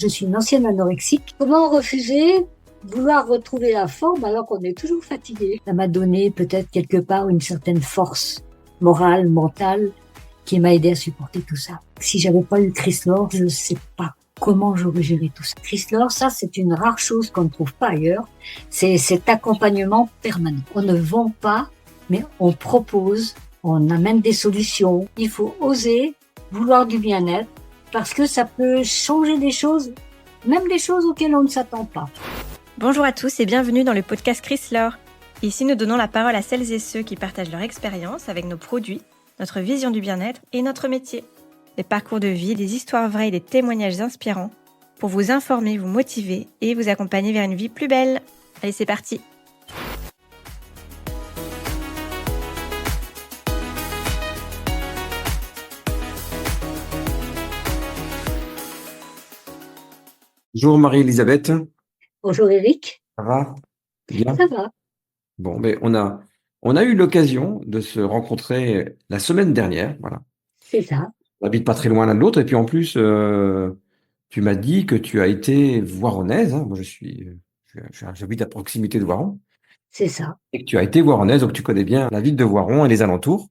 Je suis une ancienne anorexique. Comment refuser vouloir retrouver la forme alors qu'on est toujours fatigué? Ça m'a donné peut-être quelque part une certaine force morale, mentale, qui m'a aidé à supporter tout ça. Si j'avais pas eu Chryslore, je ne sais pas comment j'aurais géré tout ça. Chryslore, ça c'est une rare chose qu'on ne trouve pas ailleurs. C'est cet accompagnement permanent. On ne vend pas, mais on propose, on amène des solutions. Il faut oser vouloir du bien-être parce que ça peut changer des choses, même des choses auxquelles on ne s'attend pas. Bonjour à tous et bienvenue dans le podcast Chryslore. Ici, nous donnons la parole à celles et ceux qui partagent leur expérience avec nos produits, notre vision du bien-être et notre métier. Des parcours de vie, des histoires vraies et des témoignages inspirants pour vous informer, vous motiver et vous accompagner vers une vie plus belle. Allez, c'est parti! Bonjour Marie-Elisabeth, Bonjour Eric, ça va? Bien. ça va? Bon, ben on a eu l'occasion de se rencontrer la semaine dernière, voilà. C'est ça. On n'habite pas très loin l'un de l'autre, et puis en plus, tu m'as dit que tu as été voironnaise, hein. Moi j'habite à proximité de Voiron, C'est ça. et que tu as été voironnaise, donc tu connais bien la ville de Voiron et les alentours.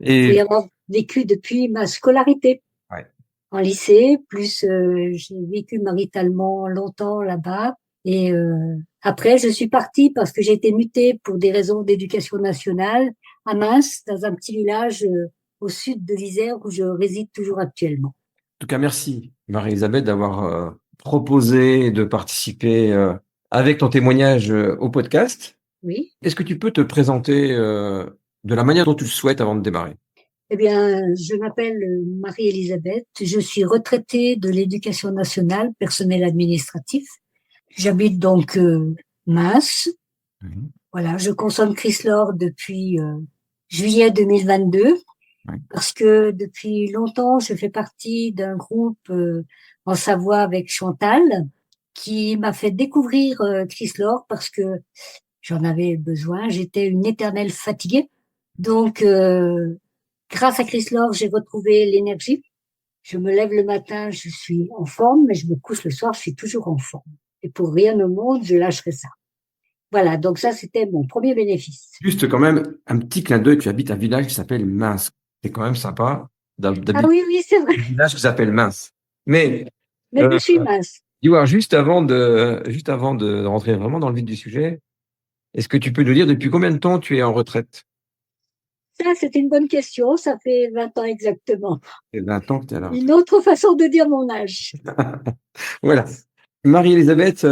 Et Et avoir vécu depuis ma scolarité ouais. en lycée, plus j'ai vécu maritalement longtemps là-bas. Et après, je suis partie parce que j'ai été mutée pour des raisons d'éducation nationale à Mins, dans un petit village au sud de l'Isère où je réside toujours actuellement. En tout cas, merci Marie-Elisabeth d'avoir proposé de participer avec ton témoignage au podcast. Oui. Est-ce que tu peux te présenter de la manière dont tu le souhaites avant de démarrer? Eh bien, je m'appelle Marie-Elisabeth. Je suis retraitée de l'éducation nationale, personnel administratif. J'habite donc Mins. Mhm. Voilà, je consomme Chryslore depuis juillet 2022 Ouais. parce que depuis longtemps, je fais partie d'un groupe en Savoie avec Chantal qui m'a fait découvrir Chryslore parce que j'en avais besoin. J'étais une éternelle fatiguée. Donc, grâce à Chryslore, j'ai retrouvé l'énergie. Je me lève le matin, je suis en forme, mais je me couche le soir, je suis toujours en forme. Et pour rien au monde, je lâcherai ça. Voilà, donc ça, c'était mon premier bénéfice. Juste quand même un petit clin d'œil, tu habites un village qui s'appelle Mince. C'est quand même sympa Ah d'habiter oui, oui, c'est vrai. un village qui s'appelle Mince. Mais Mais je euh, suis mince. dis-moi, juste avant de rentrer vraiment dans le vif du sujet, est-ce que tu peux nous dire depuis combien de temps tu es en retraite? Ça, c'est une bonne question. Ça fait 20 ans exactement. C'est 20 ans que tu es à la retraite. Une autre façon de dire mon âge. Voilà. Marie-Elisabeth,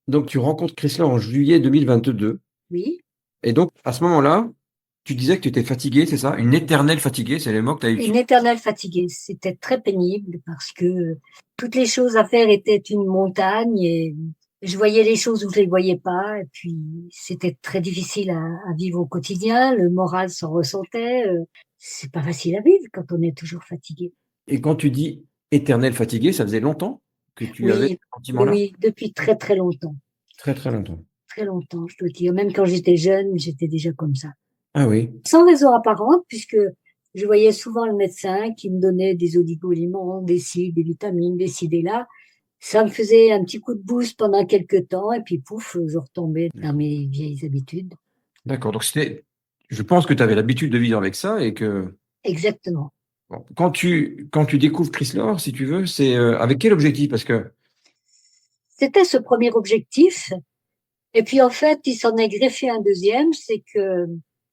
donc tu rencontres Chrysler en juillet 2022. Oui. Et donc, à ce moment-là, tu disais que tu étais fatiguée, c'est ça? Une éternelle fatiguée, c'est les mots que tu as Une utilisés. éternelle fatiguée. C'était très pénible parce que toutes les choses à faire étaient une montagne et je voyais les choses où je les voyais pas. Et puis, c'était très difficile à vivre au quotidien. Le moral s'en ressentait. C'est pas facile à vivre quand on est toujours fatigué. Et quand tu dis éternelle fatiguée, ça faisait longtemps que tu avais ce Oui, oui, sentiment-là? oui, depuis très, très longtemps. Très, très longtemps. Très longtemps, je dois dire. Même quand j'étais jeune, j'étais déjà comme ça. Ah oui. Sans raison apparente, puisque je voyais souvent le médecin qui me donnait des oligo-éléments, des ci, des vitamines, des ci, des là. Ça me faisait un petit coup de boost pendant quelques temps, et puis pouf, je retombais dans mes vieilles habitudes. D'accord. Donc, je pense que tu avais l'habitude de vivre avec ça et que, Exactement. bon, quand tu découvres Chrysler, si tu veux, c'est avec quel objectif? Parce que, C'était ce premier objectif. Et puis, en fait, il s'en est greffé un deuxième, c'est que,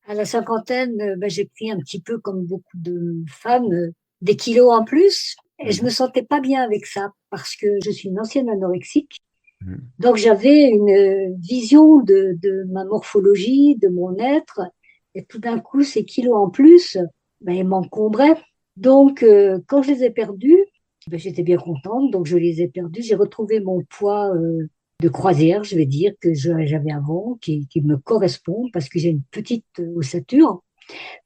à la cinquantaine, ben, j'ai pris un petit peu, comme beaucoup de femmes, des kilos en plus. Et je me sentais pas bien avec ça, parce que je suis une ancienne anorexique. Mhm. Donc, j'avais une vision de ma morphologie, de mon être. Et tout d'un coup, ces kilos en plus, ben, ils m'encombraient. Donc, quand je les ai perdus, ben, j'étais bien contente. Donc, je les ai perdus. J'ai retrouvé mon poids, de croisière, je vais dire, que j'avais avant, qui me correspond parce que j'ai une petite ossature.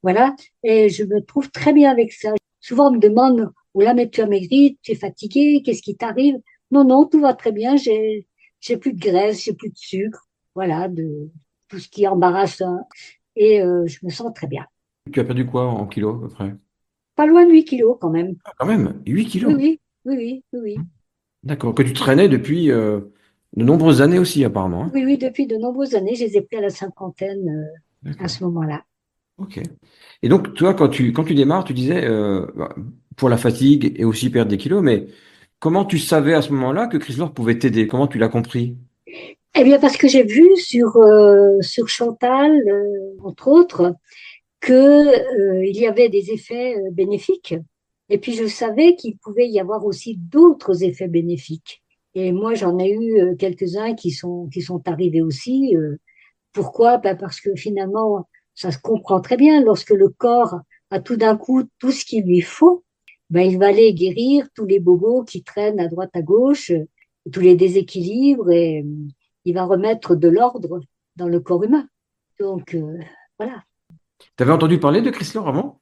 Voilà. Et je me trouve très bien avec ça. Souvent, on me demande, oh là, mais tu as maigri, tu es fatigué, qu'est-ce qui t'arrive? Non, non, tout va très bien. J'ai plus de graisse, j'ai plus de sucre. Voilà, de tout ce qui embarrasse, hein. Et je me sens très bien. Tu as perdu quoi en kilos à peu près? Pas loin de 8 kilos quand même. Ah, quand même, 8 Oui, kilos. oui, oui, oui, oui, oui. D'accord. Que tu traînais depuis de nombreuses années aussi, apparemment, hein. Oui, oui, depuis de nombreuses années, je les ai pris à la cinquantaine à D'accord. ce moment-là. Ok. Et donc, toi, quand tu démarres, tu disais, bah, pour la fatigue et aussi perdre des kilos, mais comment tu savais à ce moment-là que Chrysler pouvait t'aider? Comment tu l'as compris? Eh bien, parce que j'ai vu sur Chantal, entre autres, que, il y avait des effets bénéfiques. Et puis, je savais qu'il pouvait y avoir aussi d'autres effets bénéfiques. Et moi, j'en ai eu quelques-uns qui sont arrivés aussi. Pourquoi? Ben, parce que finalement, ça se comprend très bien. Lorsque le corps a tout d'un coup tout ce qu'il lui faut, ben, il va aller guérir tous les bobos qui traînent à droite à gauche, tous les déséquilibres, et il va remettre de l'ordre dans le corps humain. Donc, voilà. Tu avais entendu parler de Chrysler avant?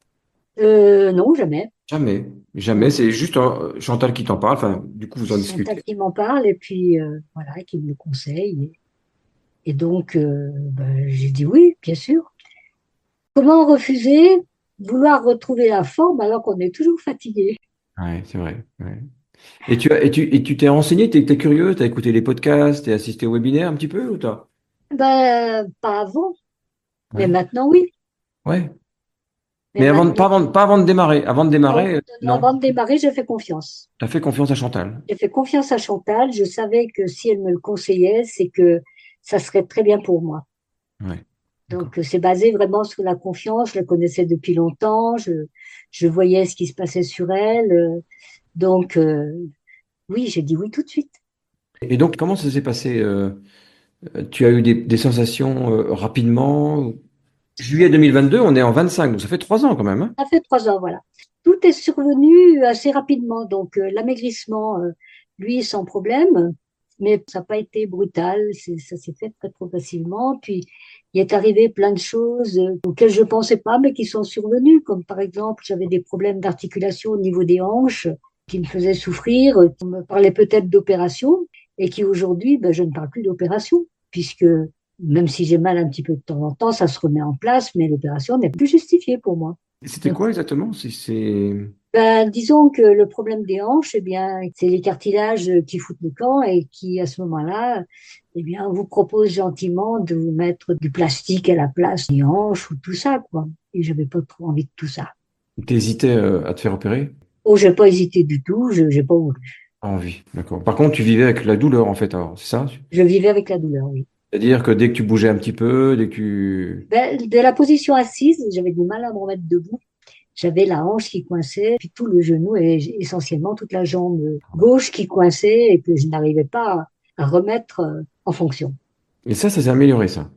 Non, jamais. Jamais. Jamais. Non. C'est juste Chantal qui t'en parle. Enfin, du coup, vous en Chantal discutez. qui m'en parle, et puis voilà, qui me le conseille. Et donc, ben, j'ai dit oui, bien sûr. Comment refuser vouloir retrouver la forme alors qu'on est toujours fatigué? Ouais, c'est vrai. Ouais. Et tu t'es renseigné, t'es curieux, t'as écouté les podcasts, t'as assisté au webinaire un petit peu ou t'as? Ben, pas avant, mais Ouais. maintenant oui. Ouais. Mais Mais maintenant, pas avant de démarrer. Avant de non, démarrer, non, non. avant de démarrer, j'ai fait confiance. T'as fait confiance à Chantal. J'ai fait confiance à Chantal. Je savais que si elle me le conseillait, c'est que ça serait très bien pour moi. Ouais. D'accord. Donc, c'est basé vraiment sur la confiance. Je la connaissais depuis longtemps. Je voyais ce qui se passait sur elle. Donc, oui, j'ai dit oui tout de suite. Et donc, comment ça s'est passé? Tu as eu des sensations rapidement? Juillet 2022, on est en 25, donc ça fait 3 ans quand même, hein. Ça fait 3 ans, voilà. Tout est survenu assez rapidement. Donc, l'amaigrissement, lui, sans problème, mais ça n'a pas été brutal. Ça s'est fait très progressivement. Puis, il est arrivé plein de choses auxquelles je ne pensais pas, mais qui sont survenues. Comme par exemple, j'avais des problèmes d'articulation au niveau des hanches qui me faisaient souffrir. On me parlait peut-être d'opération et qui aujourd'hui, ben, je ne parle plus d'opération, puisque même si j'ai mal un petit peu de temps en temps, ça se remet en place, mais l'opération n'est plus justifiée pour moi. Et c'était Donc, quoi exactement? Si c'est... ben, disons que le problème des hanches, eh bien, c'est les cartilages qui foutent le camp et qui, à ce moment-là, eh bien, vous proposent gentiment de vous mettre du plastique à la place des hanches ou tout ça, quoi. Et j'avais pas trop envie de tout ça. T'hésitais à te faire opérer? Oh, j'ai pas hésité du tout, j'ai pas voulu. Pas envie, d'accord. Par contre, tu vivais avec la douleur en fait, alors, c'est ça? Je vivais avec la douleur, oui. C'est-à-dire que dès que tu bougeais un petit peu, dès que tu... Ben, de la position assise, j'avais du mal à me remettre debout. J'avais la hanche qui coinçait, puis tout le genou et essentiellement toute la jambe gauche qui coinçait et que je n'arrivais pas à remettre en fonction. Et ça s'est amélioré, ça.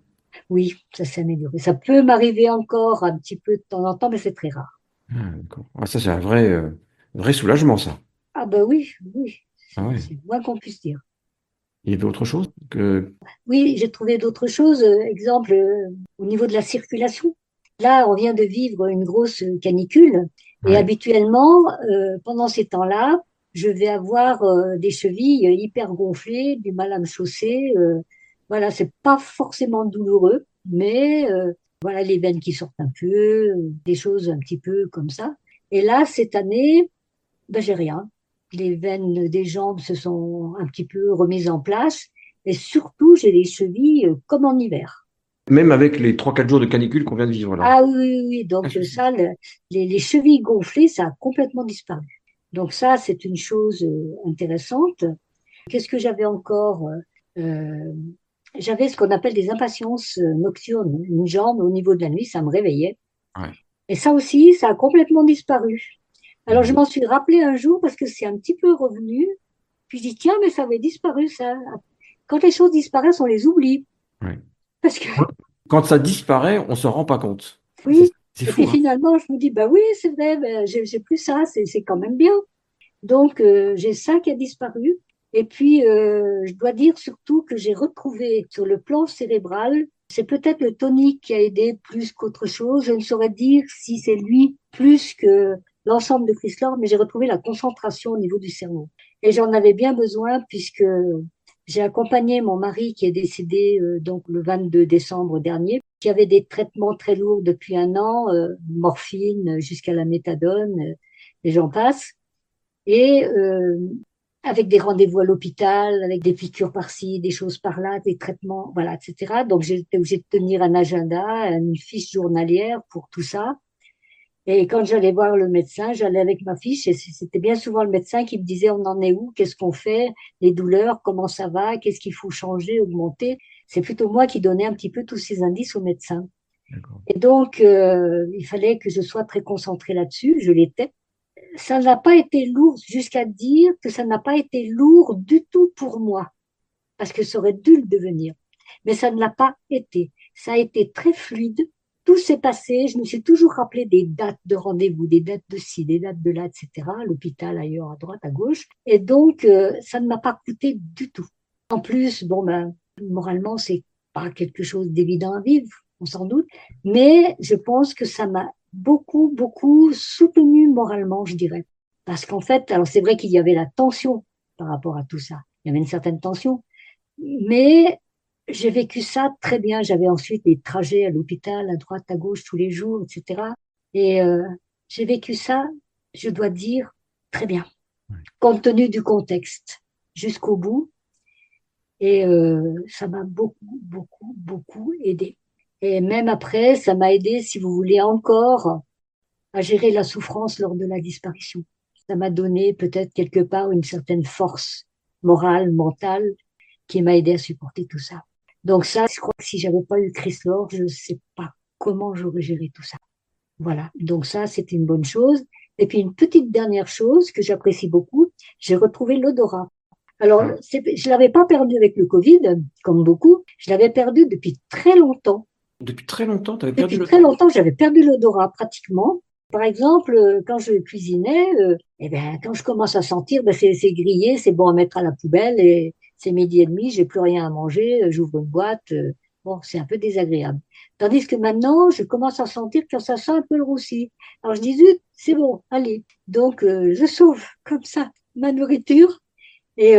Oui, ça s'est amélioré. Ça peut m'arriver encore un petit peu de temps en temps, mais c'est très rare. Ah, d'accord. Ah, ça, c'est un vrai soulagement, ça. Ah ben oui, oui, Ah ouais. c'est le moins qu'on puisse dire. Il y avait autre chose que... Oui, j'ai trouvé d'autres choses. Exemple, au niveau de la circulation. Là, on vient de vivre une grosse canicule et Ouais. habituellement, pendant ces temps-là, je vais avoir des chevilles hyper gonflées, du mal à me chausser. Voilà, c'est pas forcément douloureux, mais voilà les veines qui sortent un peu, des choses un petit peu comme ça. Et là, cette année, ben, j'ai rien. Les veines des jambes se sont un petit peu remises en place et surtout, j'ai les chevilles comme en hiver. Même avec les 3 4 jours de canicule qu'on vient de vivre là. Ah oui, oui, oui. Donc ça, les chevilles gonflées, ça a complètement disparu. Donc ça, c'est une chose intéressante. Qu'est-ce que j'avais encore? Euh, J'avais ce qu'on appelle des impatiences nocturnes. Une jambe au niveau de la nuit, ça me réveillait. Ouais. Et ça aussi, ça a complètement disparu. Alors je Mhm. m'en suis rappelé un jour parce que c'est un petit peu revenu. Puis je dis, tiens, mais ça avait disparu, ça. Quand les choses disparaissent, on les oublie. Ouais. Parce que Quand ça disparaît, on se rend pas compte. oui. C'est Et puis fou, hein. finalement, je me dis, bah oui, c'est vrai, ben, j'ai plus ça, c'est quand même bien. Donc, j'ai ça qui a disparu. Et puis, je dois dire surtout que j'ai retrouvé sur le plan cérébral, c'est peut-être le tonique qui a aidé plus qu'autre chose. Je ne saurais dire si c'est lui plus que l'ensemble de Chrysler, mais j'ai retrouvé la concentration au niveau du cerveau. Et j'en avais bien besoin puisque j'ai accompagné mon mari qui est décédé donc le 22 décembre dernier, qui avait des traitements très lourds depuis un an, morphine jusqu'à la méthadone, et j'en passe. Et avec des rendez-vous à l'hôpital, avec des piqûres par-ci, des choses par-là, des traitements, voilà, etc. Donc, j'étais obligée de tenir un agenda, une fiche journalière pour tout ça. Et quand j'allais voir le médecin, j'allais avec ma fiche et c'était bien souvent le médecin qui me disait on en est où, qu'est-ce qu'on fait, les douleurs, comment ça va, qu'est-ce qu'il faut changer, augmenter. C'est plutôt moi qui donnais un petit peu tous ces indices au médecin. D'accord. Et donc, il fallait que je sois très concentrée là-dessus, je l'étais. Ça n'a pas été lourd jusqu'à dire que ça n'a pas été lourd du tout pour moi, parce que ça aurait dû le devenir. Mais ça ne l'a pas été. Ça a été très fluide. Tout s'est passé. Je me suis toujours rappelé des dates de rendez-vous, des dates de ci, des dates de là, etc. À l'hôpital, ailleurs, à droite, à gauche. Et donc, ça ne m'a pas coûté du tout. En plus, bon, ben, moralement, c'est pas quelque chose d'évident à vivre, on s'en doute. Mais je pense que ça m'a beaucoup, beaucoup soutenu moralement, je dirais. Parce qu'en fait, alors c'est vrai qu'il y avait la tension par rapport à tout ça. Il y avait une certaine tension. Mais j'ai vécu ça très bien. J'avais ensuite des trajets à l'hôpital, à droite, à gauche, tous les jours, etc. Et j'ai vécu ça, je dois dire, très bien, compte tenu du contexte, jusqu'au bout. Et ça m'a beaucoup, beaucoup, beaucoup aidé. Et même après, ça m'a aidé, si vous voulez, encore à gérer la souffrance lors de la disparition. Ça m'a donné peut-être quelque part une certaine force morale, mentale, qui m'a aidé à supporter tout ça. Donc ça, je crois que si j'avais pas eu Chris Lord, je ne sais pas comment j'aurais géré tout ça. Voilà. Donc ça, c'était une bonne chose. Et puis une petite dernière chose que j'apprécie beaucoup, j'ai retrouvé l'odorat. Alors, je l'avais pas perdu avec le Covid, comme beaucoup. Je l'avais perdu depuis très longtemps. Depuis très longtemps, tu avais perdu Depuis le très temps. longtemps, j'avais perdu l'odorat pratiquement. Par exemple, quand je cuisinais, eh ben, quand je commence à sentir, ben, c'est grillé, c'est bon à mettre à la poubelle et c'est 12h30, j'ai plus rien à manger, j'ouvre une boîte, bon, c'est un peu désagréable. Tandis que maintenant, je commence à sentir que ça sent un peu le roussi. Alors je dis, zut, c'est bon, allez. Donc, je sauve comme ça ma nourriture et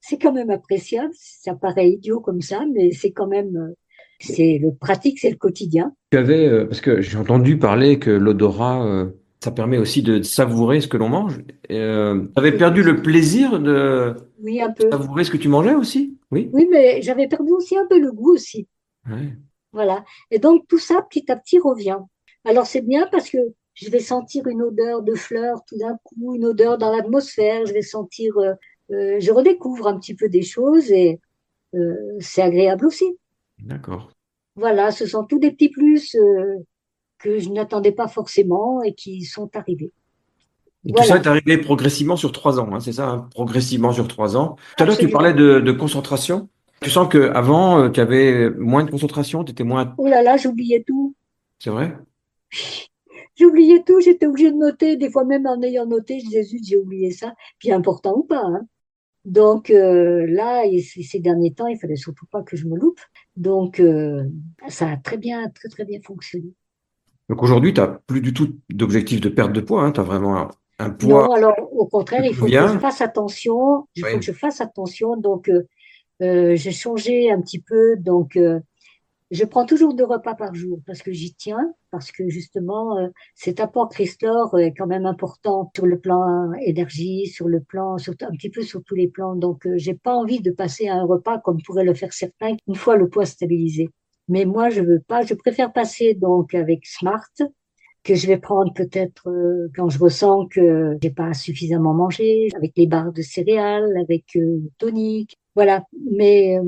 c'est quand même appréciable. Ça paraît idiot comme ça, mais c'est quand même, c'est le pratique, c'est le quotidien. Tu avais, parce que j'ai entendu parler que l'odorat, ça permet aussi de savourer ce que l'on mange. Tu avais perdu le plaisir de Oui, un peu. savourer ce que tu mangeais aussi? Oui. Oui, mais j'avais perdu aussi un peu le goût aussi. Ouais. Voilà. Et donc, tout ça, petit à petit, revient. Alors, c'est bien parce que je vais sentir une odeur de fleurs tout d'un coup, une odeur dans l'atmosphère. Je vais sentir, je redécouvre un petit peu des choses et c'est agréable aussi. D'accord. Voilà, ce sont tous des petits plus que je n'attendais pas forcément et qui sont arrivés. Et tout ça Voilà, est arrivé progressivement sur 3 ans, hein, c'est ça, hein, progressivement sur 3 ans. Tout à l'heure, tu parlais absolument. de concentration. Tu sens qu'avant, tu avais moins de concentration, tu étais moins. Oh là là, j'oubliais tout. C'est vrai? J'oubliais tout, j'étais obligée de noter. Des fois même en ayant noté, je disais, zut, j'ai oublié ça. Puis important ou pas, hein. Donc là, et ces derniers temps, il fallait surtout pas que je me loupe. Donc ça a très bien, très très bien fonctionné. Donc aujourd'hui, tu n'as plus du tout d'objectif de perte de poids, hein, tu as vraiment un poids Non, alors au qui contraire, te il faut que je convient. fasse attention. Il faut que Oui. je fasse attention. Donc j'ai changé un petit peu. Donc je prends toujours 2 repas par jour parce que j'y tiens, parce que justement, cet apport Chrysler est quand même important sur le plan énergie, sur le plan, un petit peu sur tous les plans. Donc, j'ai pas envie de passer à un repas comme pourraient le faire certains une fois le poids stabilisé. Mais moi, je veux pas. Je préfère passer donc avec Smart, que je vais prendre peut-être quand je ressens que j'ai pas suffisamment mangé, avec les barres de céréales, avec tonique. Voilà. Mais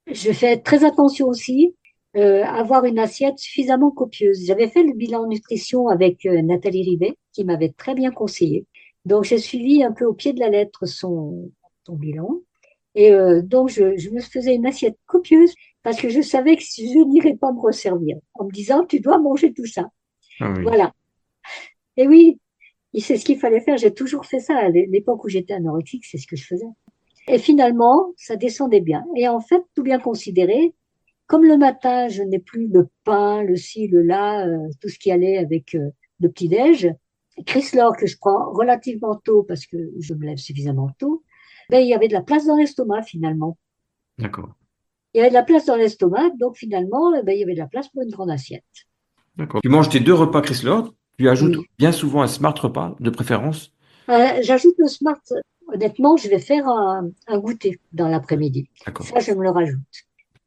je fais très attention aussi avoir une assiette suffisamment copieuse. J'avais fait le bilan nutrition avec Nathalie Rivet, qui m'avait très bien conseillé. Donc, j'ai suivi un peu au pied de la lettre son bilan. Et donc, je me faisais une assiette copieuse parce que je savais que je n'irais pas me resservir en me disant, tu dois manger tout ça. Ah oui. Voilà. Et oui, c'est ce qu'il fallait faire. J'ai toujours fait ça. À l'époque où j'étais anorexique, c'est ce que je faisais. Et finalement, ça descendait bien. Et en fait, tout bien considéré, comme le matin, je n'ai plus le pain, le ci, le là, tout ce qui allait avec le petit-déj, Chrysler que je prends relativement tôt parce que je me lève suffisamment tôt, ben, il y avait de la place dans l'estomac finalement. D'accord. Il y avait de la place dans l'estomac, donc finalement, ben, il y avait de la place pour une grande assiette. D'accord. Tu manges tes 2 repas Chrysler, tu ajoutes Oui. bien souvent un smart repas de préférence. J'ajoute le smart honnêtement, je vais faire un goûter dans l'après-midi. D'accord. Ça, je me le rajoute.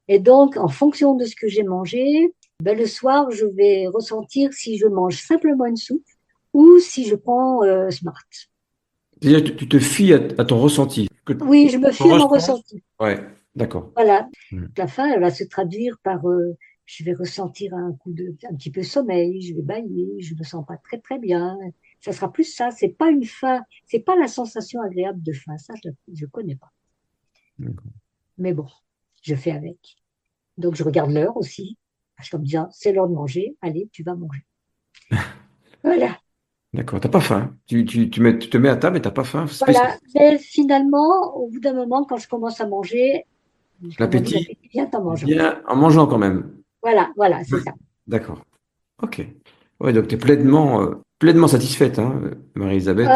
Et donc, en fonction de ce que j'ai mangé, ben, le soir, je vais ressentir si je mange simplement une soupe ou si je prends Smart. C'est-à-dire que tu te fies à ton ressenti, que Oui, je me ton fie à mon ressenti. ressenti. Ouais, d'accord. Voilà. Hmm. La fin, elle va se traduire par je vais ressentir un petit peu sommeil, je vais bâiller, je me sens pas très très bien. Ça sera plus ça. C'est pas une faim, c'est pas la sensation agréable de faim. Ça, je connais pas. D'accord. Mais bon, je fais avec. Donc, je regarde l'heure aussi. Parce qu'en me disant, c'est l'heure de manger. Allez, tu vas manger. Voilà. D'accord. T'as pas faim. Tu te mets à table et t'as pas faim Voilà. spécialement. Mais finalement, au bout d'un moment, quand je commence à manger, comme on dit, L'appétit l'appétit vient en mangeant. vient en mangeant quand même. Voilà, voilà, c'est Ouais. ça. D'accord. Ok. Ouais, donc tu es pleinement satisfaite, hein, Marie-Elisabeth.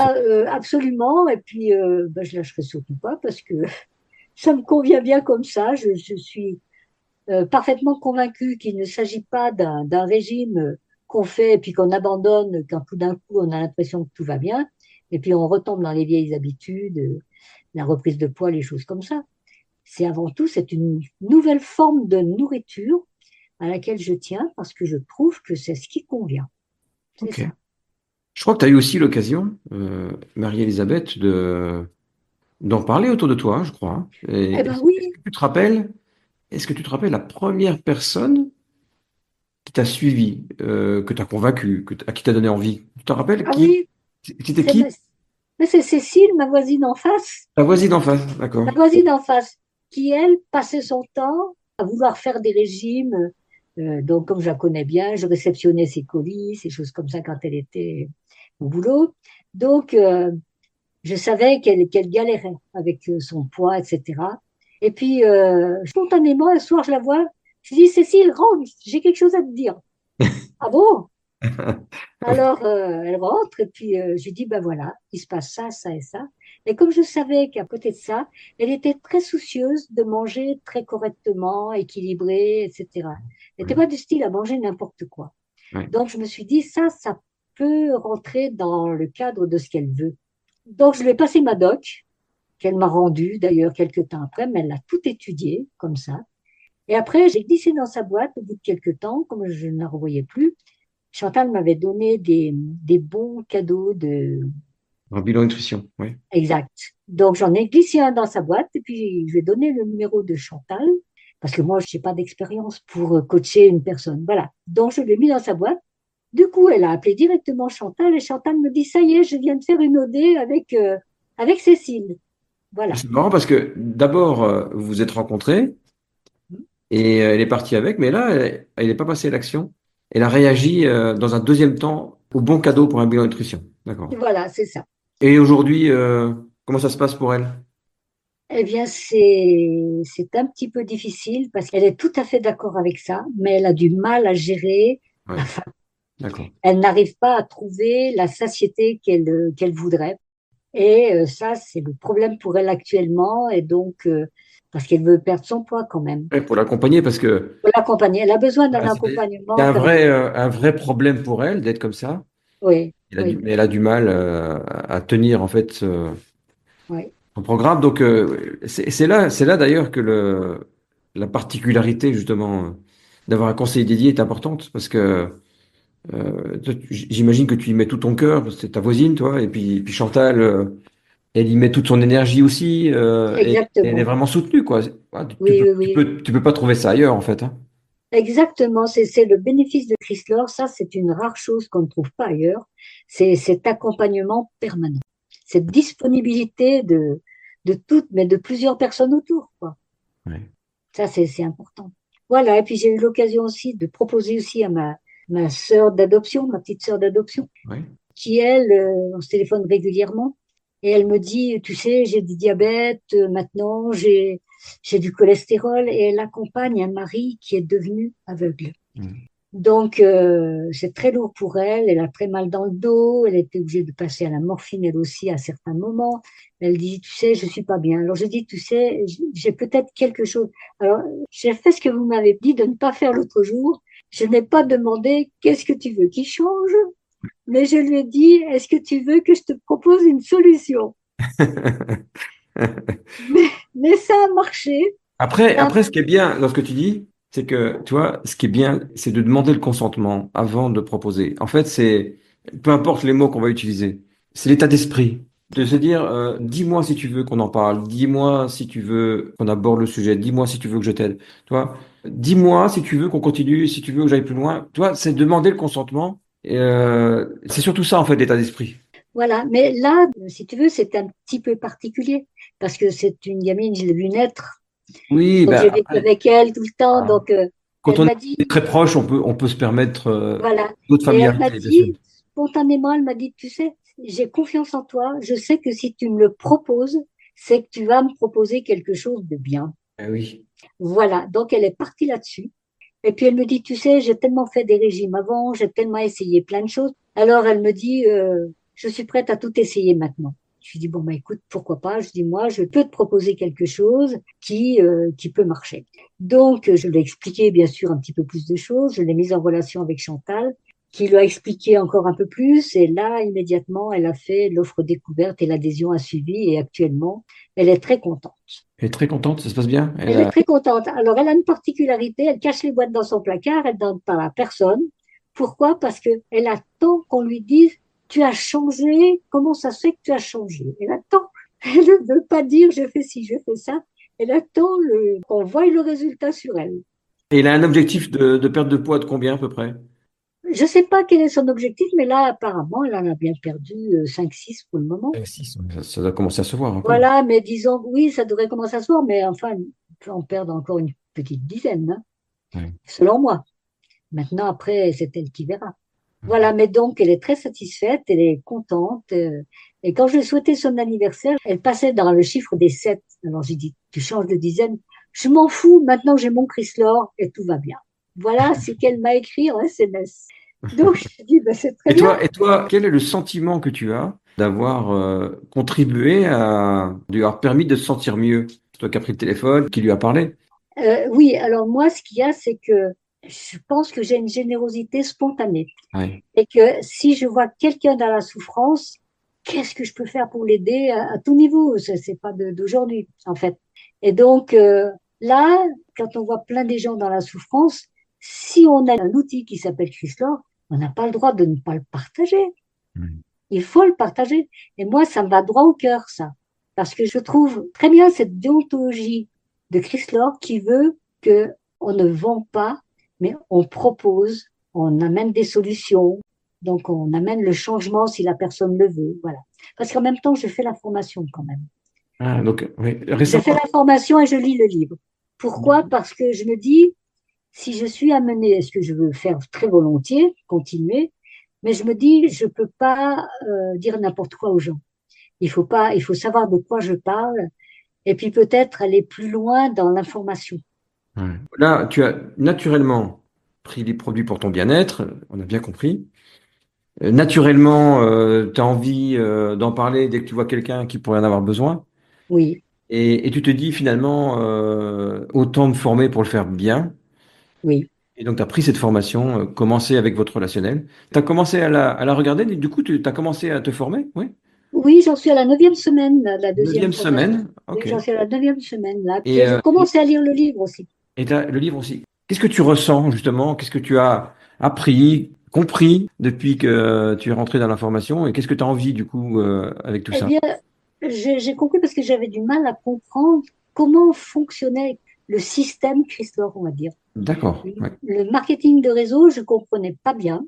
Absolument. Et puis, ben, je lâcherai surtout pas parce que ça me convient bien comme ça. Je suis parfaitement convaincue qu'il ne s'agit pas d'un régime qu'on fait et puis qu'on abandonne quand tout d'un coup on a l'impression que tout va bien. Et puis on retombe dans les vieilles habitudes, la reprise de poids, les choses comme ça. C'est avant tout, c'est une nouvelle forme de nourriture à laquelle je tiens parce que je trouve que c'est ce qui convient. C'est Ok. ça. Je crois que tu as eu aussi l'occasion, Marie-Elisabeth, d'en parler autour de toi, je crois, hein. Eh Et ben est-ce oui, que tu te rappelles, est-ce que tu te rappelles la première personne qui t'a suivi, que tu as convaincu, à qui t'a donné envie? Tu te rappelles ah qui? oui, C'était c'est qui? mais c'est Cécile, ma voisine en face, Ta voisine en face, d'accord. ma voisine en face, qui elle passait son temps à vouloir faire des régimes. Donc comme je la connais bien, je réceptionnais ses colis, ces choses comme ça quand elle était au boulot. Donc je savais qu'elle galérait avec son poids, etc. Et puis, spontanément, un soir, je la vois, je dis, Cécile, rentre, j'ai quelque chose à te dire. Ah bon? Alors, elle rentre, et puis je lui dis, ben voilà, il se passe ça, ça et ça. Et comme je savais qu'à côté de ça, elle était très soucieuse de manger très correctement, équilibré, etc. Elle n'était Ouais, pas du style à manger n'importe quoi. ouais. Donc, je me suis dit, ça peut rentrer dans le cadre de ce qu'elle veut. Donc, je lui ai passé ma doc, qu'elle m'a rendue d'ailleurs quelques temps après, mais elle a tout étudié comme ça. Et après, j'ai glissé dans sa boîte au bout de quelques temps, comme je ne la revoyais plus. Chantal m'avait donné des bons cadeaux de Un bilan nutrition, oui. exact. Donc j'en ai glissé un dans sa boîte et puis je lui ai donné le numéro de Chantal parce que moi je n'ai pas d'expérience pour coacher une personne. Voilà. Donc je l'ai mis dans sa boîte. Du coup, elle a appelé directement Chantal et Chantal me dit ça y est, je viens de faire une OD avec Cécile. Voilà. C'est marrant parce que d'abord, vous vous êtes rencontrés et elle est partie avec, mais là, elle n'est pas passée à l'action. Elle a réagi dans un deuxième temps au bon cadeau pour un bilan nutrition. D'accord. Voilà, c'est ça. Et aujourd'hui, comment ça se passe pour elle? Eh bien, c'est un petit peu difficile parce qu'elle est tout à fait d'accord avec ça, mais elle a du mal à gérer Ouais, la faim. d'accord. Elle n'arrive pas à trouver la satiété qu'elle voudrait. Et ça, c'est le problème pour elle actuellement. Et donc, parce qu'elle veut perdre son poids quand même. Ouais, pour l'accompagner parce que Faut l'accompagner. Elle a besoin d'un voilà, c'est accompagnement quand même. un vrai problème pour elle d'être comme ça. Oui, oui, Elle a du mal à tenir en fait oui. son programme. Donc c'est là d'ailleurs que la particularité justement d'avoir un conseiller dédié est importante parce que toi, j'imagine que tu y mets tout ton cœur, c'est ta voisine, toi, et puis Chantal, elle y met toute son énergie aussi, et elle est Exactement. vraiment soutenue, quoi. Ah, Oui, oui, oui. tu peux pas trouver ça ailleurs, en fait, hein. Exactement. C'est le bénéfice de Chrysler. Ça, c'est une rare chose qu'on ne trouve pas ailleurs. C'est cet accompagnement permanent. Cette disponibilité de toutes, mais de plusieurs personnes autour, quoi. Ouais. Ça, c'est important. Voilà, et puis j'ai eu l'occasion aussi de proposer aussi à ma sœur d'adoption, ma petite sœur d'adoption, Ouais. qui, elle, on se téléphone régulièrement, et elle me dit, tu sais, j'ai du diabète, maintenant j'ai du cholestérol, et elle accompagne un mari qui est devenu aveugle. Mm. Donc, c'est très lourd pour elle. Elle a très mal dans le dos. Elle était obligée de passer à la morphine, elle aussi, à certains moments. Elle dit, tu sais, je suis pas bien. Alors, je dis, tu sais, j'ai peut-être quelque chose. Alors, j'ai fait ce que vous m'avez dit de ne pas faire l'autre jour. Je n'ai pas demandé, qu'est-ce que tu veux qui change? Mais je lui ai dit, est-ce que tu veux que je te propose une solution? Mais ça a marché. Ça a Après, ce qui est bien dans ce que tu dis, c'est que, tu vois, ce qui est bien, c'est de demander le consentement avant de proposer. En fait, peu importe les mots qu'on va utiliser, c'est l'état d'esprit. De se dire, dis-moi si tu veux qu'on en parle, dis-moi si tu veux qu'on aborde le sujet, dis-moi si tu veux que je t'aide. Tu vois, dis-moi si tu veux qu'on continue, si tu veux que j'aille plus loin. Tu vois, c'est demander le consentement. C'est surtout ça, en fait, l'état d'esprit. Voilà, mais là, si tu veux, c'est un petit peu particulier parce que c'est une gamine, je l'ai vue naître, Oui, donc ben j'ai vécu après, avec elle tout le temps, voilà. donc Quand elle on m'a est dit, très proche, on peut se permettre voilà, d'autres et elle m'a familiarités, bien sûr. dit, spontanément, elle m'a dit, tu sais, j'ai confiance en toi, je sais que si tu me le proposes, c'est que tu vas me proposer quelque chose de bien. Eh oui. Voilà, donc elle est partie là-dessus. Et puis elle me dit, tu sais, j'ai tellement fait des régimes avant, j'ai tellement essayé plein de choses. Alors elle me dit, je suis prête à tout essayer maintenant. Je lui dis, bon, bah écoute, pourquoi pas? Je dis, moi, je peux te proposer quelque chose qui peut marcher. Donc, je lui ai expliqué, bien sûr, un petit peu plus de choses. Je l'ai mise en relation avec Chantal, qui lui a expliqué encore un peu plus. Et là, immédiatement, elle a fait l'offre découverte et l'adhésion a suivi. Et actuellement, elle est très contente. Elle est très contente, ça se passe bien. Elle Elle est a... très contente. Alors, elle a une particularité, elle cache les boîtes dans son placard, elle ne donne pas à personne. Pourquoi? Parce qu'elle attend qu'on lui dise, tu as changé, comment ça se fait que tu as changé? Elle attend. Elle ne veut pas dire, je fais ci, je fais ça. Elle attend qu'on voie le résultat sur elle. Et elle a un objectif de perte de poids de combien à peu près? Je ne sais pas quel est son objectif, mais là, apparemment, elle en a bien perdu 5-6 pour le moment. 6. Ça doit commencer à se voir un peu. Voilà, mais disons, oui, ça devrait commencer à se voir, mais enfin, on peut en perdre encore une petite dizaine, hein, Ouais. selon moi. Maintenant, après, c'est elle qui verra. Ouais. Voilà, mais donc, elle est très satisfaite, elle est contente. Et quand je souhaitais son anniversaire, elle passait dans le chiffre des 7. Alors, j'ai dit, tu changes de dizaine. Je m'en fous, maintenant j'ai mon Chryslor et tout va bien. Voilà ce qu'elle m'a écrit en SMS. Donc, je dis, ben, c'est très bien. Et toi, quel est le sentiment que tu as d'avoir contribué à lui avoir permis de se sentir mieux? C'est toi qui as pris le téléphone, qui lui a parlé. Oui, alors moi, ce qu'il y a, c'est que je pense que j'ai une générosité spontanée. Ouais. Et que si je vois quelqu'un dans la souffrance, qu'est-ce que je peux faire pour l'aider à tout niveau? C'est pas d'aujourd'hui, en fait. Et donc, là, quand on voit plein des gens dans la souffrance, si on a un outil qui s'appelle Chrislor, on n'a pas le droit de ne pas le partager. Ouais. Il faut le partager. Et moi, ça me va droit au cœur, ça. Parce que je trouve très bien cette déontologie de Chrislor qui veut que on ne vend pas, mais on propose, on amène des solutions. Donc, on amène le changement si la personne le veut. Voilà. Parce qu'en même temps, je fais la formation quand même. Ah, donc, oui. Je fais Récemment. la formation et je lis le livre. Pourquoi? Parce que je me dis, si je suis amenée, est-ce que je veux faire très volontiers, continuer, mais je me dis, je peux pas dire n'importe quoi aux gens. Il faut pas, il faut savoir de quoi je parle et puis peut-être aller plus loin dans l'information. Ouais. Là, tu as naturellement pris les produits pour ton bien-être, on a bien compris. Naturellement, tu as envie d'en parler dès que tu vois quelqu'un qui pourrait en avoir besoin. Oui, Et tu te dis finalement, autant me former pour le faire bien. oui. Et donc, tu as pris cette formation, commencé avec votre relationnel. Tu as commencé à la regarder, du coup, tu as commencé à te former, oui? Oui, j'en suis à la neuvième semaine, la deuxième Neuvième formation. semaine, Oui, ok. j'en suis à la neuvième semaine, là. Et, Puis j'ai commencé à lire le livre aussi. t'as le livre aussi. Qu'est-ce que tu ressens, justement? Qu'est-ce que tu as appris, compris depuis que tu es rentré dans la formation? Et qu'est-ce que tu as envie, du coup, avec tout Eh ça? bien, j'ai compris parce que j'avais du mal à comprendre comment fonctionnait le système Chrysler, on va dire. D'accord, ouais. Le marketing de réseau, je comprenais pas bien.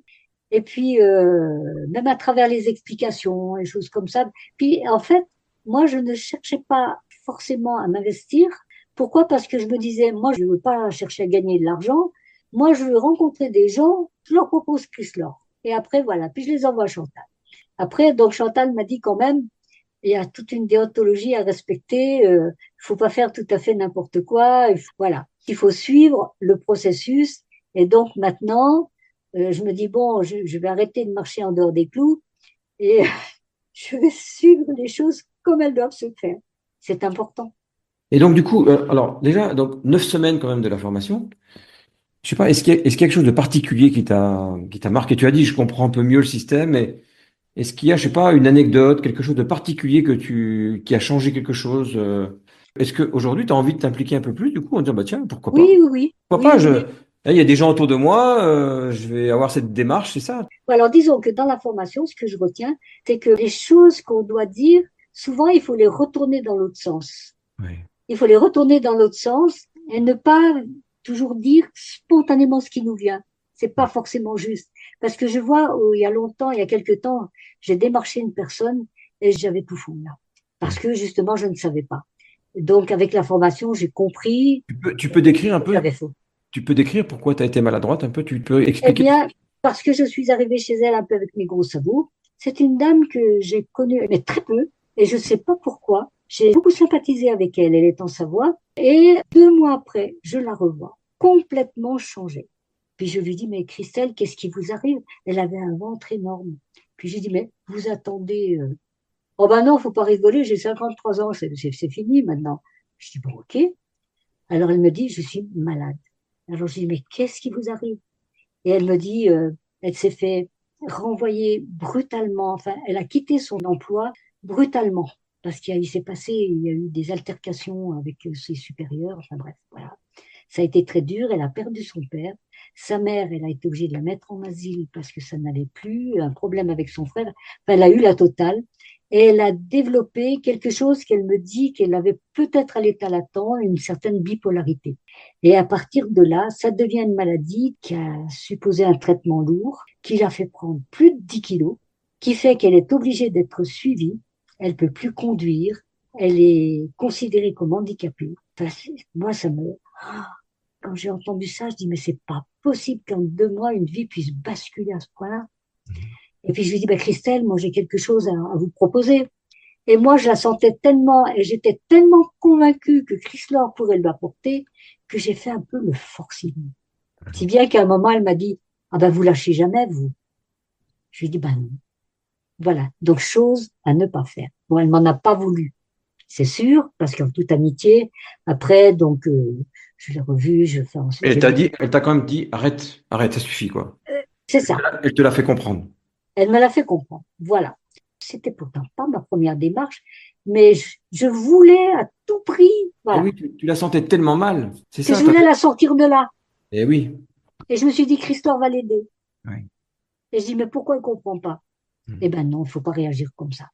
Et puis, même à travers les explications et choses comme ça. Puis, en fait, moi, je ne cherchais pas forcément à m'investir. Pourquoi? Parce que je me disais, moi, je ne veux pas chercher à gagner de l'argent. Moi, je veux rencontrer des gens, je leur propose Chrysler. Et après, voilà. Puis, je les envoie à Chantal. Après, donc, Chantal m'a dit quand même, il y a toute une déontologie à respecter. Faut pas faire tout à fait n'importe quoi. Voilà, il faut suivre le processus. Et donc maintenant, je me dis bon, je vais arrêter de marcher en dehors des clous et je vais suivre les choses comme elles doivent se faire. C'est important. Et donc, du coup, alors, déjà, donc, 9 semaines quand même de la formation. Je sais pas, est-ce qu'il y a quelque chose de particulier qui t'a marqué? Tu as dit, je comprends un peu mieux le système, mais Est-ce qu'il y a, je sais pas, une anecdote, quelque chose de particulier qui a changé quelque chose? Est-ce qu'aujourd'hui, tu as envie de t'impliquer un peu plus, du coup, en disant, bah tiens, pourquoi pas? Oui, oui, oui, Pourquoi oui, pas? oui. Là, il y a des gens autour de moi, je vais avoir cette démarche, c'est ça? Alors, disons que dans la formation, ce que je retiens, c'est que les choses qu'on doit dire, souvent, il faut les retourner dans l'autre sens. Ouais. Il faut les retourner dans l'autre sens et ne pas toujours dire spontanément ce qui nous vient. C'est pas forcément juste. Parce que je vois, il y a longtemps, il y a quelque temps, j'ai démarché une personne et j'avais tout fou là. Parce que justement, je ne savais pas. Donc, avec la formation, j'ai compris Tu peux décrire un que peu, j'avais faux. tu peux décrire pourquoi tu as été maladroite un peu, tu peux Eh expliquer? bien, parce que je suis arrivée chez elle un peu avec mes gros sabots. C'est une dame que j'ai connue, mais très peu, et je ne sais pas pourquoi. J'ai beaucoup sympathisé avec elle, elle est en Savoie, et 2 mois après, je la revois, complètement changée. Puis je lui dis, mais Christelle, qu'est-ce qui vous arrive? Elle avait un ventre énorme. Puis j'ai dit, mais vous attendez. Oh ben non, faut pas rigoler, j'ai 53 ans, c'est fini maintenant. Je dis, bon, ok. Alors elle me dit, je suis malade. Alors je dis, mais qu'est-ce qui vous arrive? Et elle me dit, elle s'est fait renvoyer brutalement, enfin, elle a quitté son emploi brutalement, parce qu'il s'est passé, il y a eu des altercations avec ses supérieurs, enfin bref, voilà. Ça a été très dur, elle a perdu son père. Sa mère, elle a été obligée de la mettre en asile parce que ça n'allait plus, un problème avec son frère. Enfin, elle a eu la totale. Et elle a développé quelque chose qu'elle me dit qu'elle avait peut-être à l'état latent, une certaine bipolarité. Et à partir de là, ça devient une maladie qui a supposé un traitement lourd, qui l'a fait prendre plus de 10 kilos, qui fait qu'elle est obligée d'être suivie, elle peut plus conduire, elle est considérée comme handicapée. Enfin, moi, quand j'ai entendu ça, je dis, mais c'est pas possible qu'en 2 mois, une vie puisse basculer à ce point-là. Et puis je lui dis, bah, Christelle, moi j'ai quelque chose à vous proposer. Et moi, je la sentais tellement, et j'étais tellement convaincue que Chryslor pourrait lui apporter, que j'ai fait un peu le forcing. Si bien qu'à un moment, elle m'a dit, ah ben, vous lâchez jamais, vous. Je lui ai dit, ben non. Voilà. Donc, chose à ne pas faire. Bon, elle m'en a pas voulu. C'est sûr, parce qu'en toute amitié, après, donc, je l'ai revue, je fais Et ensuite, j'ai vu. elle t'a quand même dit, arrête, arrête, ça suffit, quoi. C'est ça. Elle te l'a fait comprendre. Elle me l'a fait comprendre. Voilà. C'était pourtant pas ma première démarche, mais je voulais à tout prix, Et voilà, oui, tu la sentais tellement mal. C'est que ça, je voulais la sortir de là. Eh oui. Et je me suis dit, Christophe va l'aider. Ouais. Et je dis, mais pourquoi il ne comprend pas? Eh Mm. ben non, il ne faut pas réagir comme ça.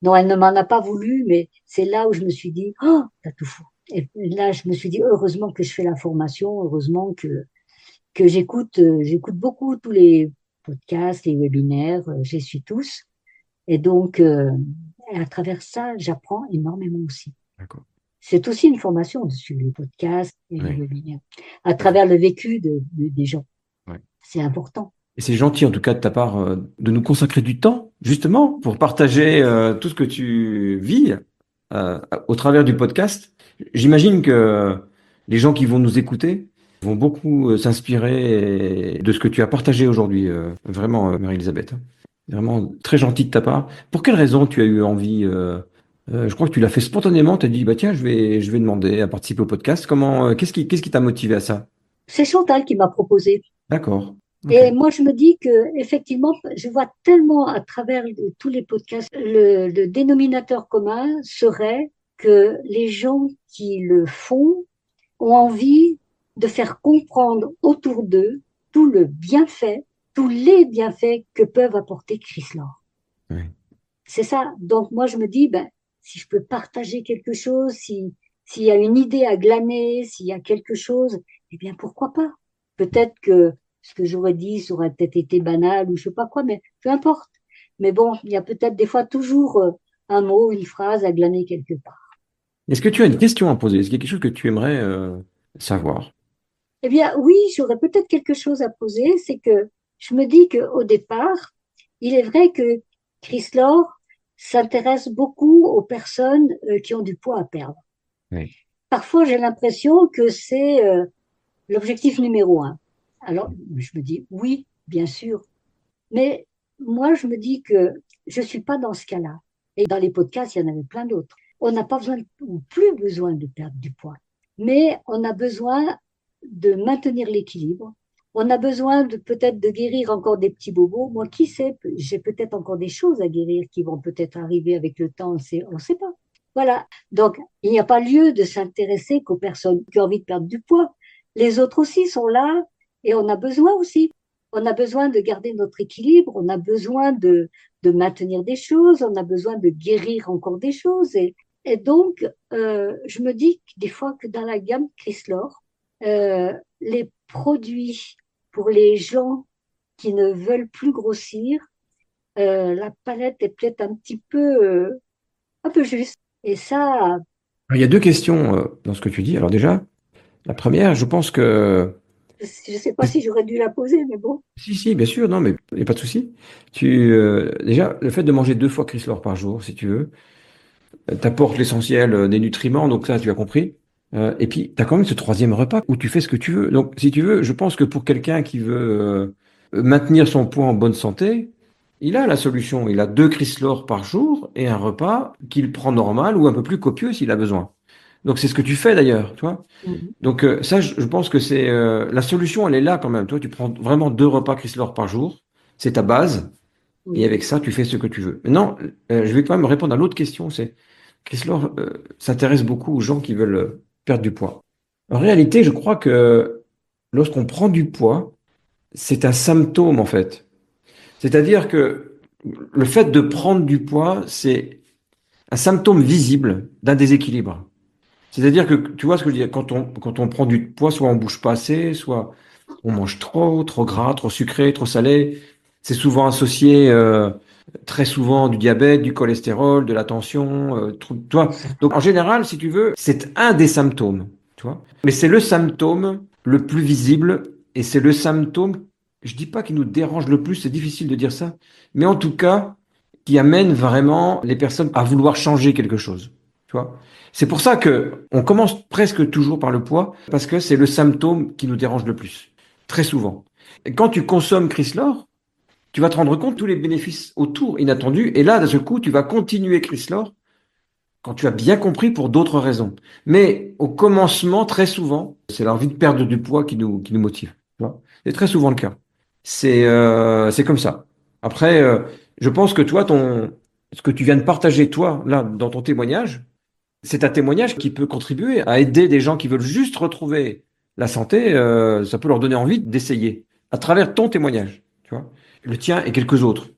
Non, elle ne m'en a pas voulu, mais c'est là où je me suis dit, oh, t'as tout fou. Et là, je me suis dit, heureusement que je fais la formation, heureusement que j'écoute beaucoup tous les podcasts, les webinaires, j'y suis tous. Et donc, à travers ça, j'apprends énormément aussi. D'accord. C'est aussi une formation dessus, les podcasts et les Ouais. webinaires, à travers le vécu des gens. Ouais. C'est important. Et c'est gentil en tout cas de ta part de nous consacrer du temps justement pour partager tout ce que tu vis au travers du podcast. J'imagine que les gens qui vont nous écouter vont beaucoup s'inspirer de ce que tu as partagé aujourd'hui. Vraiment, Marie-Elisabeth. Vraiment très gentil de ta part. Pour quelle raison tu as eu envie je crois que tu l'as fait spontanément. Tu as dit, bah tiens, je vais demander à participer au podcast. Qu'est-ce qui t'a motivé à ça? C'est Chantal qui m'a proposé. D'accord. Ok. Et moi, je me dis que effectivement, je vois tellement à travers tous les podcasts, le dénominateur commun serait que les gens qui le font ont envie de faire comprendre autour d'eux tout le bienfait, tous les bienfaits que peuvent apporter Chryslor. Ouais. C'est ça. Donc moi, je me dis, ben, si je peux partager quelque chose, s'il y a une idée à glaner, s'il y a quelque chose, eh bien, pourquoi pas? Peut-être que ce que j'aurais dit, ça aurait peut-être été banal ou je sais pas quoi, mais peu importe. Mais bon, il y a peut-être des fois toujours un mot, une phrase à glaner quelque part. Est-ce que tu as une question à poser? Est-ce qu'il y a quelque chose que tu aimerais savoir? Eh bien, oui, j'aurais peut-être quelque chose à poser, c'est que je me dis qu'au départ, il est vrai que Chris Laure s'intéresse beaucoup aux personnes qui ont du poids à perdre. Oui. Parfois, j'ai l'impression que c'est l'objectif numéro un. Alors, je me dis, oui, bien sûr, mais moi, je me dis que je suis pas dans ce cas-là. Et dans les podcasts, il y en avait plein d'autres. On n'a pas besoin ou plus besoin de perdre du poids, mais on a besoin de maintenir l'équilibre. On a besoin peut-être de guérir encore des petits bobos. Moi, qui sait, j'ai peut-être encore des choses à guérir qui vont peut-être arriver avec le temps, on sait pas. Voilà. Donc, il n'y a pas lieu de s'intéresser qu'aux personnes qui ont envie de perdre du poids. Les autres aussi sont là et on a besoin aussi. On a besoin de garder notre équilibre, on a besoin de maintenir des choses, on a besoin de guérir encore des choses. Et donc, je me dis des fois que dans la gamme Chrysler, les produits pour les gens qui ne veulent plus grossir, la palette est peut-être un peu juste. Et ça, Il y a deux questions dans ce que tu dis. Alors déjà, la première, je pense que je ne sais pas si j'aurais dû la poser, mais bon. si, si, bien sûr, non, mais il n'y a pas de souci. Déjà, le fait de manger 2 fois Chrysler par jour, si tu veux, t'apporte l'essentiel des nutriments, donc ça, tu as compris. Et puis, tu as quand même ce troisième repas où tu fais ce que tu veux. Donc, si tu veux, je pense que pour quelqu'un qui veut maintenir son poids en bonne santé, il a la solution. Il a 2 Chrysler par jour et un repas qu'il prend normal ou un peu plus copieux s'il a besoin. Donc, c'est ce que tu fais d'ailleurs, tu vois. Mhm. Donc, ça, je pense que c'est la solution, elle est là quand même. Toi, tu prends vraiment 2 repas Chrysler par jour. C'est ta base. Et Oui, avec ça, tu fais ce que tu veux. Maintenant, je vais quand même répondre à l'autre question. C'est Chrysler s'intéresse beaucoup aux gens qui veulent perdre du poids. En réalité, je crois que lorsqu'on prend du poids, c'est un symptôme en fait. C'est-à-dire que le fait de prendre du poids, c'est un symptôme visible d'un déséquilibre. C'est-à-dire que, tu vois ce que je dis, quand on prend du poids, soit on bouge pas assez, soit on mange trop gras, trop sucré, trop salé. C'est souvent associé très souvent du diabète, du cholestérol, de la tension, tu c'est vois. ça. Donc en général, si tu veux, c'est un des symptômes, tu vois. Mais c'est le symptôme le plus visible et c'est le symptôme, je dis pas qui nous dérange le plus, c'est difficile de dire ça, mais en tout cas, qui amène vraiment les personnes à vouloir changer quelque chose, tu vois. C'est pour ça que on commence presque toujours par le poids parce que c'est le symptôme qui nous dérange le plus, très souvent. Et quand tu consommes Chrysler, tu vas te rendre compte de tous les bénéfices autour inattendus. Et là, d'un seul coup, tu vas continuer Chrysler quand tu as bien compris pour d'autres raisons. Mais au commencement, très souvent, c'est l'envie de perdre du poids qui nous motive. Tu vois. C'est très souvent le cas. C'est comme ça. Après, je pense que toi, ce que tu viens de partager, toi, là, dans ton témoignage, c'est un témoignage qui peut contribuer à aider des gens qui veulent juste retrouver la santé. Ça peut leur donner envie d'essayer à travers ton témoignage, tu vois, le tien et quelques autres.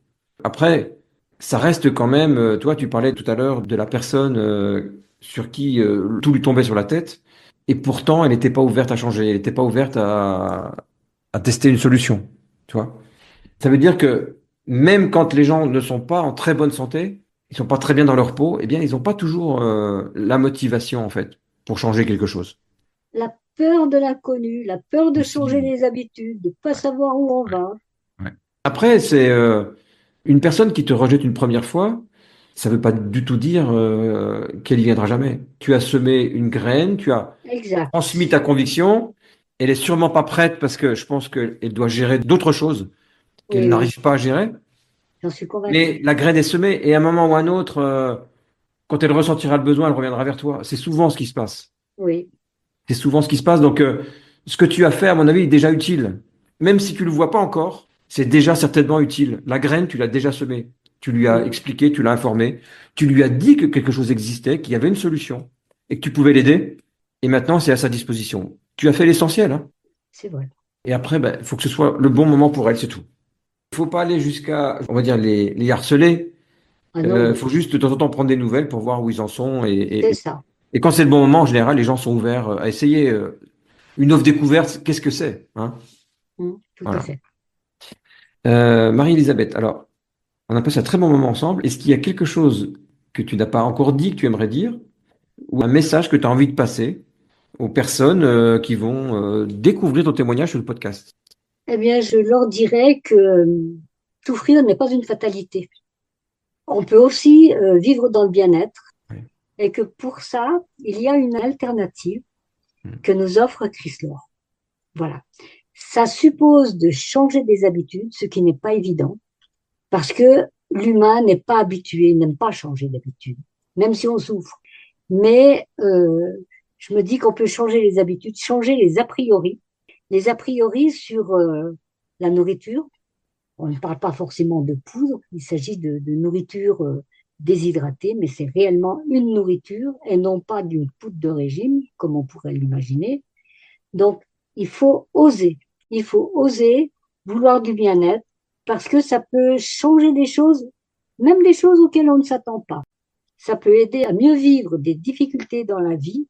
Après, ça reste quand même. Toi, tu parlais tout à l'heure de la personne sur qui tout lui tombait sur la tête, et pourtant, elle n'était pas ouverte à changer. Elle n'était pas ouverte à tester une solution, tu vois. Ça veut dire que même quand les gens ne sont pas en très bonne santé, ils sont pas très bien dans leur peau, eh bien, ils n'ont pas toujours la motivation, en fait, pour changer quelque chose. La peur de l'inconnu, la peur de changer Aussi. les habitudes, de pas savoir où on Ouais, va. ouais. Après, c'est une personne qui te rejette une première fois, ça veut pas du tout dire qu'elle y viendra jamais. Tu as semé une graine, tu as Exact. transmis ta conviction, elle est sûrement pas prête parce que je pense qu'elle doit gérer d'autres choses qu'elle Oui, oui, n'arrive pas à gérer. j'en suis Mais convaincue. la graine est semée et à un moment ou à un autre, quand elle ressentira le besoin, elle reviendra vers toi. C'est souvent ce qui se passe. Oui, C'est souvent ce qui se passe. Donc, ce que tu as fait, à mon avis, est déjà utile. Même si tu le vois pas encore, c'est déjà certainement utile. La graine, tu l'as déjà semée. Tu lui as oui, expliqué, tu l'as informé, tu lui as dit que quelque chose existait, qu'il y avait une solution et que tu pouvais l'aider. Et maintenant, c'est à sa disposition. Tu as fait l'essentiel, hein. c'est vrai. Et après, ben, il faut que ce soit le bon moment pour elle, c'est tout. Il faut pas aller jusqu'à, on va dire, les harceler. Ah Il non, faut juste de temps en temps prendre des nouvelles pour voir où ils en sont. c'est ça. Et quand c'est le bon moment, en général, les gens sont ouverts à essayer. Une offre découverte, qu'est-ce que c'est, hein? Tout à Voilà. fait. Marie-Elisabeth, alors, on a passé un très bon moment ensemble. Est-ce qu'il y a quelque chose que tu n'as pas encore dit, que tu aimerais dire, ou un message que tu as envie de passer aux personnes qui vont découvrir ton témoignage sur le podcast? Eh bien, je leur dirais que souffrir n'est pas une fatalité. On peut aussi vivre dans le bien-être Ouais. et que pour ça, il y a une alternative Mm. que nous offre Chrysler. Voilà. Ça suppose de changer des habitudes, ce qui n'est pas évident, parce que l'humain n'est pas habitué, n'aime pas changer d'habitude, même si on souffre. Mais je me dis qu'on peut changer les habitudes, changer les a priori, les a priori sur la nourriture. On ne parle pas forcément de poudre, il s'agit de nourriture déshydratée, mais c'est réellement une nourriture et non pas d'une poudre de régime, comme on pourrait l'imaginer. Donc, il faut oser. Il faut oser vouloir du bien-être parce que ça peut changer des choses, même des choses auxquelles on ne s'attend pas. Ça peut aider à mieux vivre des difficultés dans la vie.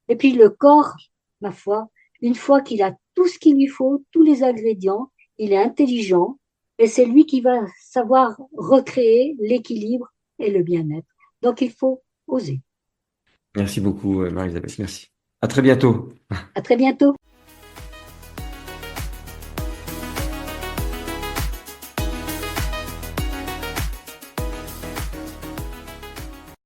Et puis le corps, ma foi, une fois qu'il a tout ce qu'il lui faut, tous les ingrédients, il est intelligent et c'est lui qui va savoir recréer l'équilibre et le bien-être. Donc il faut oser. Merci beaucoup, Marie-Isabelle. Merci. À très bientôt. À très bientôt.